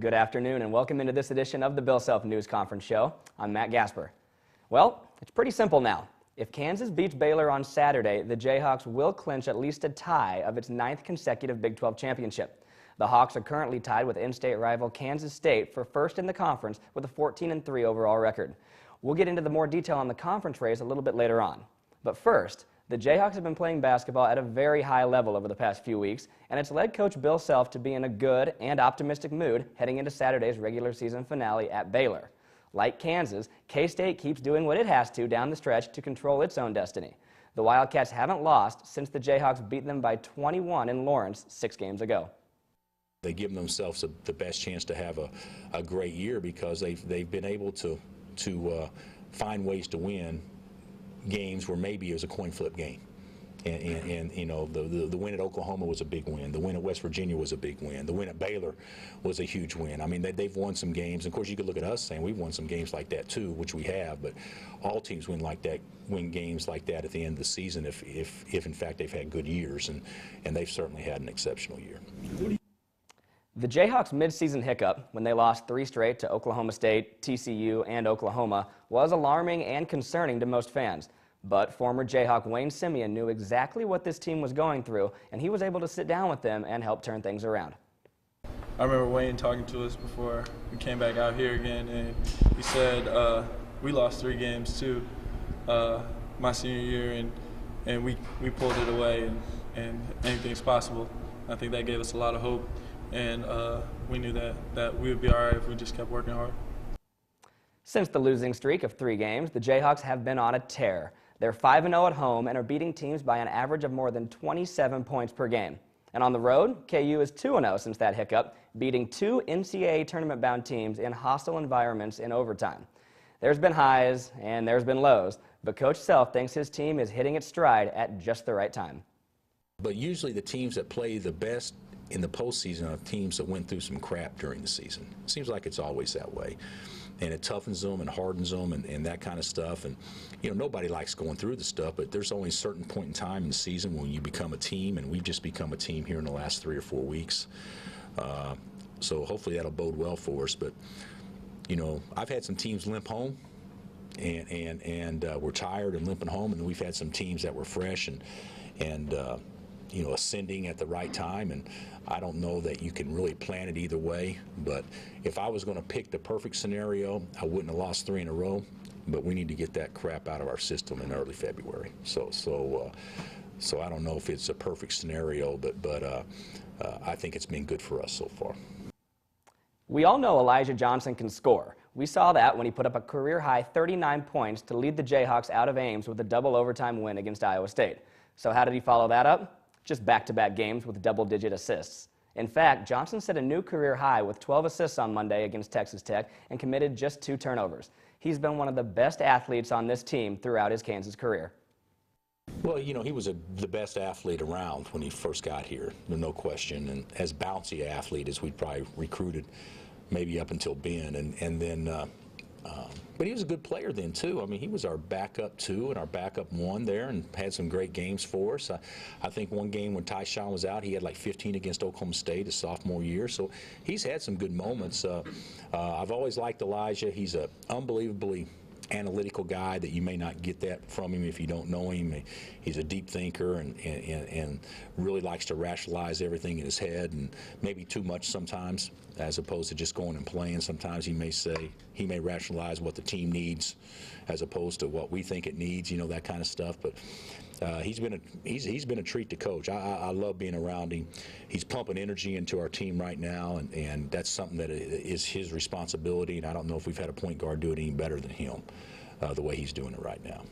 Good afternoon and welcome into this edition of the Bill Self News Conference Show. I'm Matt Gasper. Well, it's pretty simple now. If Kansas beats Baylor on Saturday, the Jayhawks will clinch at least a tie of its 9th consecutive Big 12 championship. The Hawks are currently tied with in-state rival Kansas State for first in the conference with a 14-3 overall record. We'll get into the more detail on the conference race a little bit later on. But first, the Jayhawks have been playing basketball at a very high level over the past few weeks, and it's led Coach Bill Self to be in a good and optimistic mood heading into Saturday's regular season finale at Baylor. Like Kansas, K-State keeps doing what it has to down the stretch to control its own destiny. The Wildcats haven't lost since the Jayhawks beat them by 21 in Lawrence 6 games ago. They give themselves the best chance to have a great year because they've been able to find ways to win games where maybe it was a coin flip game. And you know, the win at Oklahoma was a big win. The win at West Virginia was a big win. The win at Baylor was a huge win. I mean, they've won some games. Of course, you could look at us saying we've won some games like that too, which we have. But all teams win games like that at the end of the season if in fact they've had good years, and they've certainly had an exceptional year. The Jayhawks' midseason hiccup, when they lost 3 straight to Oklahoma State, TCU, and Oklahoma, was alarming and concerning to most fans. But former Jayhawk Wayne Simeon knew exactly what this team was going through, and he was able to sit down with them and help turn things around. I remember Wayne talking to us before we came back out here again, and he said we lost 3 games too my senior year, and we pulled it away, and anything's possible. I think that gave us a lot of hope, and we knew that we would be all right if we just kept working hard. Since the losing streak of 3 games, the Jayhawks have been on a tear. They're 5-0 at home and are beating teams by an average of more than 27 points per game. And on the road, KU is 2-0 since that hiccup, beating 2 NCAA tournament-bound teams in hostile environments in overtime. There's been highs and there's been lows, but Coach Self thinks his team is hitting its stride at just the right time. But usually the teams that play the best in the postseason are teams that went through some crap during the season. It seems like it's always that way. And it toughens them and hardens them and that kind of stuff. And, you know, nobody likes going through the stuff, but there's only a certain point in time in the season when you become a team, and we've just become a team here in the last 3 or 4 weeks. So hopefully that'll bode well for us. But, you know, I've had some teams limp home, and we're tired and limping home, and we've had some teams that were fresh and you know, ascending at the right time, and I don't know that you can really plan it either way. But if I was going to pick the perfect scenario, I wouldn't have lost 3 in a row, but we need to get that crap out of our system in early February. So I don't know if it's a perfect scenario, but I think it's been good for us so far. We all know Elijah Johnson can score. We saw that when he put up a career-high 39 points to lead the Jayhawks out of Ames with a double overtime win against Iowa State. So how did he follow that up? Just back-to-back games with double-digit assists. In fact, Johnson set a new career high with 12 assists on Monday against Texas Tech and committed just 2 turnovers. He's been one of the best athletes on this team throughout his Kansas career. Well, you know, he was the best athlete around when he first got here, no question, and as bouncy an athlete as we'd probably recruited, maybe up until Ben, and then but he was a good player then too. I mean, he was our backup 2 and our backup 1 there, and had some great games for us. I think one game when Tyshawn was out, he had like 15 against Oklahoma State his sophomore year. So he's had some good moments. I've always liked Elijah. He's an unbelievably analytical guy that you may not get that from him if you don't know him. He's a deep thinker and really likes to rationalize everything in his head, and maybe too much sometimes, as opposed to just going and playing. Sometimes he may rationalize what the team needs as opposed to what we think it needs, you know, that kind of stuff. But he's been a treat to coach. I love being around him. He's pumping energy into our team right now, and that's something that is his responsibility, and I don't know if we've had a point guard do it any better than him, the way he's doing it right now.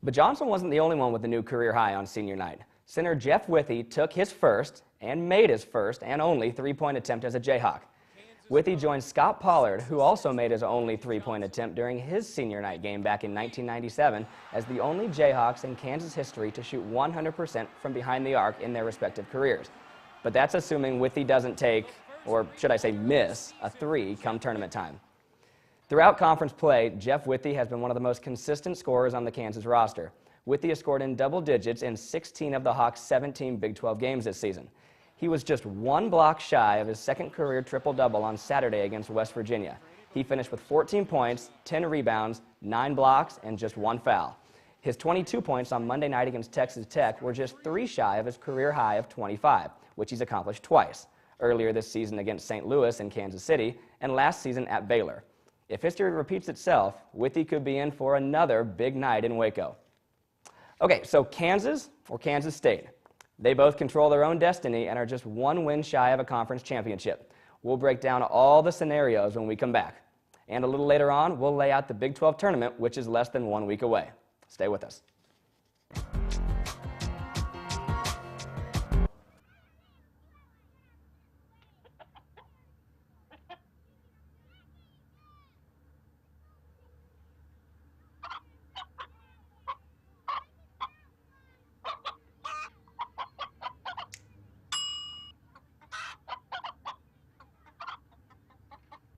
But Johnson wasn't the only one with a new career high on senior night. Center Jeff Withey took his first and made his first and only 3-point attempt as a Jayhawk. Withey joined Scott Pollard, who also made his only 3-point attempt during his senior night game back in 1997, as the only Jayhawks in Kansas history to shoot 100% from behind the arc in their respective careers. But that's assuming Withey doesn't take, or should I say miss, a 3 come tournament time. Throughout conference play, Jeff Withey has been one of the most consistent scorers on the Kansas roster. Withey has scored in double digits in 16 of the Hawks' 17 Big 12 games this season. He was just one block shy of his second career triple-double on Saturday against West Virginia. He finished with 14 points, 10 rebounds, 9 blocks, and just 1 foul. His 22 points on Monday night against Texas Tech were just 3 shy of his career high of 25, which he's accomplished twice, earlier this season against St. Louis and Kansas City, and last season at Baylor. If history repeats itself, Withey could be in for another big night in Waco. Okay, so Kansas or Kansas State? They both control their own destiny and are just 1 win shy of a conference championship. We'll break down all the scenarios when we come back. And a little later on, we'll lay out the Big 12 tournament, which is less than 1 week away. Stay with us.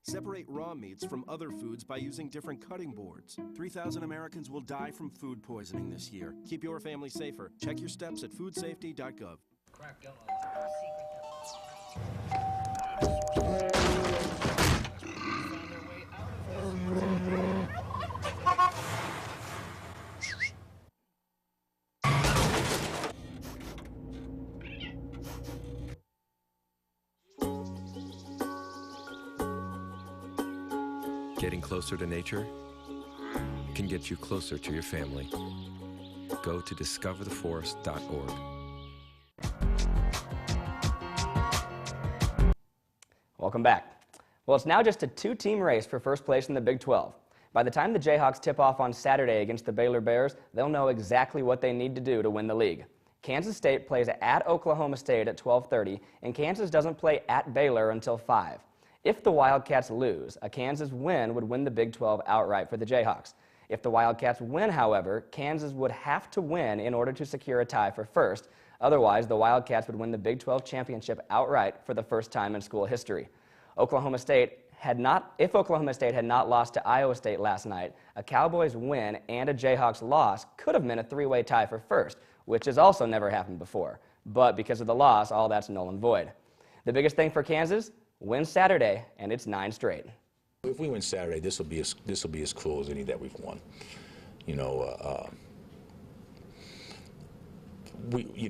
Separate raw meats from other foods by using different cutting boards. 3,000 Americans will die from food poisoning this year. Keep your family safer. Check your steps at foodsafety.gov. Getting closer to nature can get you closer to your family. Go to discovertheforest.org. Welcome back. Well, it's now just a 2-team race for first place in the Big 12. By the time the Jayhawks tip off on Saturday against the Baylor Bears, they'll know exactly what they need to do to win the league. Kansas State plays at Oklahoma State at 12:30, and Kansas doesn't play at Baylor until 5. If the Wildcats lose, a Kansas win would win the Big 12 outright for the Jayhawks. If the Wildcats win, however, Kansas would have to win in order to secure a tie for first. Otherwise, the Wildcats would win the Big 12 championship outright for the first time in school history. If Oklahoma State had not lost to Iowa State last night, a Cowboys win and a Jayhawks loss could have meant a 3-way tie for first, which has also never happened before. But because of the loss, all that's null and void. The biggest thing for Kansas? Win Saturday, and it's 9 straight. If we win Saturday, this will be as cool as any that we've won. A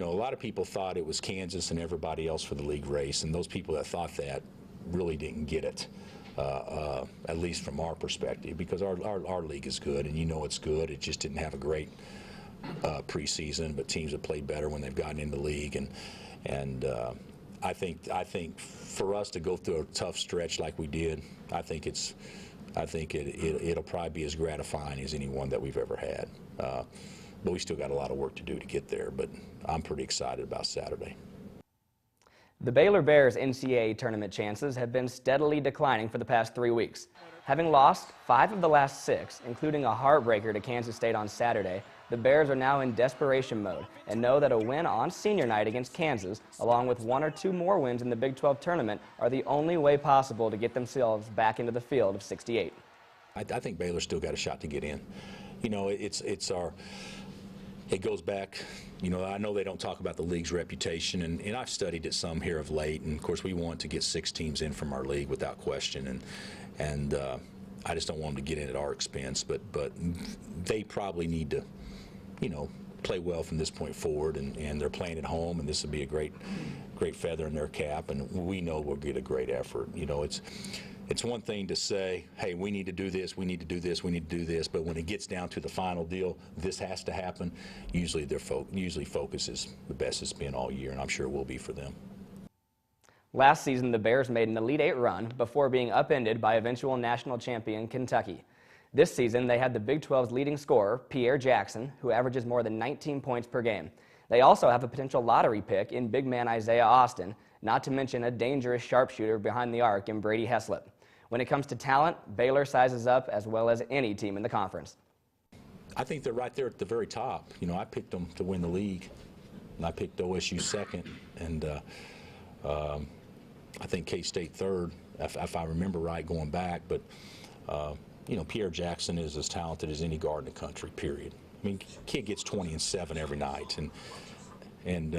lot of people thought it was Kansas and everybody else for the league race, and those people that thought that really didn't get it, at least from our perspective, because our league is good, and it's good. It just didn't have a great preseason, but teams have played better when they've gotten in the league, and I think for us to go through a tough stretch like we did, I think it'll probably be as gratifying as any one that we've ever had. But we still got a lot of work to do to get there. But I'm pretty excited about Saturday. The Baylor Bears' NCAA tournament chances have been steadily declining for the past 3 weeks. Having lost 5 of the last 6, including a heartbreaker to Kansas State on Saturday, the Bears are now in desperation mode and know that a win on senior night against Kansas, along with 1 or 2 more wins in the Big 12 tournament, are the only way possible to get themselves back into the field of 68. I think Baylor's still got a shot to get in. It goes back, I know they don't talk about the league's reputation, and I've studied it some here of late, and of course we want to get 6 teams in from our league without question, and I just don't want them to get in at our expense, but they probably need to, play well from this point forward, and they're playing at home, and this will be a great feather in their cap, and we know we'll get a great effort. It's one thing to say, hey, we need to do this, we need to do this, we need to do this, but when it gets down to the final deal, this has to happen. Usually focus is the best it's been all year, and I'm sure it will be for them. Last season, the Bears made an Elite 8 run before being upended by eventual national champion Kentucky. This season, they had the Big 12's leading scorer, Pierre Jackson, who averages more than 19 points per game. They also have a potential lottery pick in big man Isaiah Austin, not to mention a dangerous sharpshooter behind the arc in Brady Heslop. When it comes to talent, Baylor sizes up as well as any team in the conference. I think they're right there at the very top. I picked them to win the league, and I picked OSU second, and I think K-State third, if I remember right going back. But, Pierre Jackson is as talented as any guard in the country, period. I mean, kid gets 20 and 7 every night, and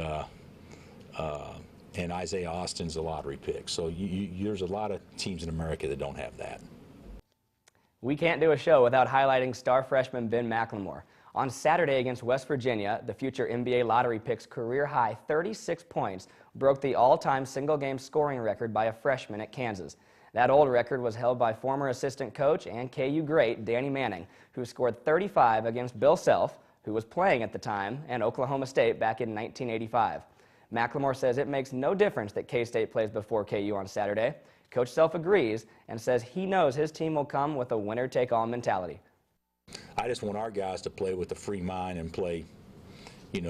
and Isaiah Austin's a lottery pick. So there's a lot of teams in America that don't have that. We can't do a show without highlighting star freshman Ben McLemore. On Saturday against West Virginia, the future NBA lottery pick's career-high 36 points broke the all-time single-game scoring record by a freshman at Kansas. That old record was held by former assistant coach and KU great Danny Manning, who scored 35 against Bill Self, who was playing at the time, and Oklahoma State back in 1985. McLemore says it makes no difference that K-State plays before KU on Saturday. Coach Self agrees and says he knows his team will come with a winner-take-all mentality. I just want our guys to play with a free mind and play, they're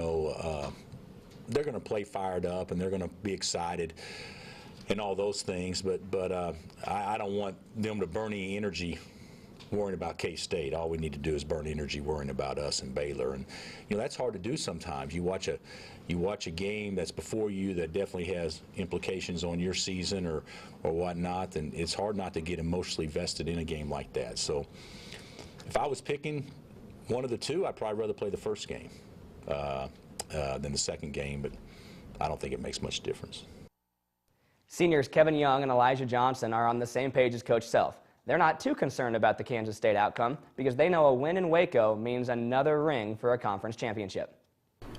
going to play fired up and they're going to be excited and all those things, but I don't want them to burn any energy worrying about K-State. All we need to do is burn energy worrying about us and Baylor, and that's hard to do sometimes. You watch a game that's before you that definitely has implications on your season or whatnot, and it's hard not to get emotionally vested in a game like that. So if I was picking one of the two, I'd probably rather play the first game than the second game, but I don't think it makes much difference. Seniors Kevin Young and Elijah Johnson are on the same page as Coach Self. They're not too concerned about the Kansas State outcome because they know a win in Waco means another ring for a conference championship.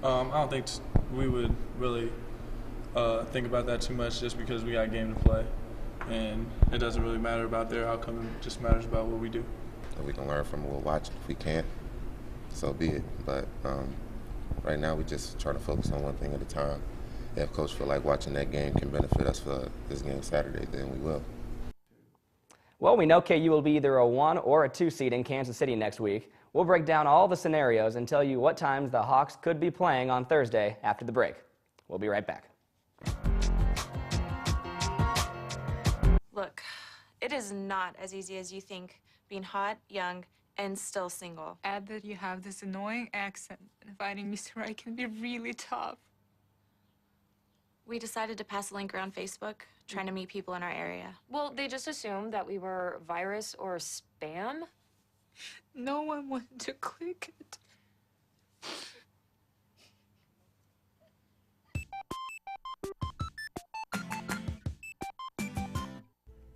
I don't think we would really think about that too much just because we got a game to play. And it doesn't really matter about their outcome, it just matters about what we do. If we can learn from it, we'll watch it. If we can't, so be it. But right now we just try to focus on one thing at a time. If Coach feel like watching that game can benefit us for this game Saturday, then we will. Well, we know KU will be either a 1 or a 2 seed in Kansas City next week. We'll break down all the scenarios and tell you what times the Hawks could be playing on Thursday after the break. We'll be right back. Look, it is not as easy as you think being hot, young, and still single. Add that you have this annoying accent, and finding Mr. Right can be really tough. We decided to pass a link around Facebook, trying to meet people in our area. Well, they just assumed that we were virus or spam. No one wanted to click it.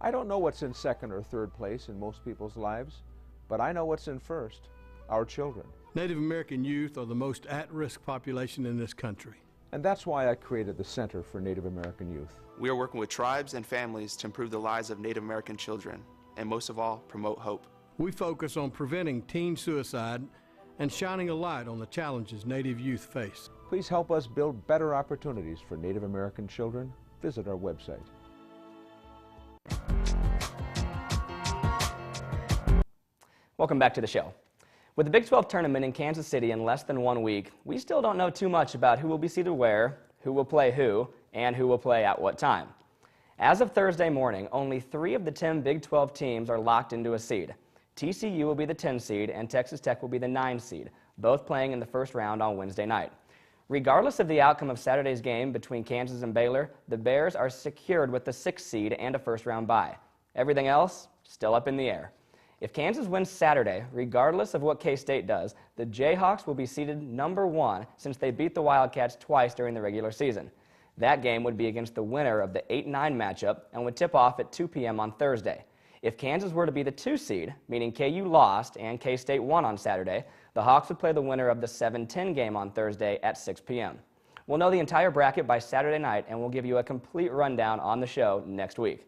I don't know what's in second or third place in most people's lives, but I know what's in first, our children. Native American youth are the most at-risk population in this country. And that's why I created the Center for Native American Youth. We are working with tribes and families to improve the lives of Native American children, and most of all, promote hope. We focus on preventing teen suicide and shining a light on the challenges Native youth face. Please help us build better opportunities for Native American children. Visit our website. Welcome back to the show. With the Big 12 tournament in Kansas City in less than 1 week, we still don't know too much about who will be seated where, who will play who, and who will play at what time. As of Thursday morning, only 3 of the 10 Big 12 teams are locked into a seed. TCU will be the 10 seed and Texas Tech will be the 9 seed, both playing in the first round on Wednesday night. Regardless of the outcome of Saturday's game between Kansas and Baylor, the Bears are secured with the 6th seed and a first-round bye. Everything else, still up in the air. If Kansas wins Saturday, regardless of what K-State does, the Jayhawks will be seeded number 1 since they beat the Wildcats twice during the regular season. That game would be against the winner of the 8-9 matchup and would tip off at 2 p.m. on Thursday. If Kansas were to be the 2 seed, meaning KU lost and K-State won on Saturday, the Hawks would play the winner of the 7-10 game on Thursday at 6 p.m. We'll know the entire bracket by Saturday night, and we'll give you a complete rundown on the show next week.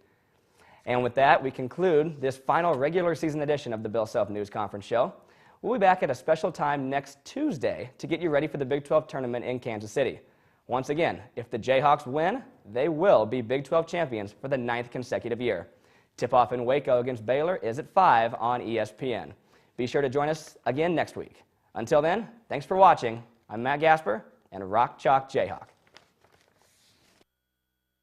And with that, we conclude this final regular season edition of the Bill Self News Conference Show. We'll be back at a special time next Tuesday to get you ready for the Big 12 tournament in Kansas City. Once again, if the Jayhawks win, they will be Big 12 champions for the 9th consecutive year. Tip-off in Waco against Baylor is at 5 on ESPN. Be sure to join us again next week. Until then, thanks for watching. I'm Matt Gasper, and Rock Chalk Jayhawk.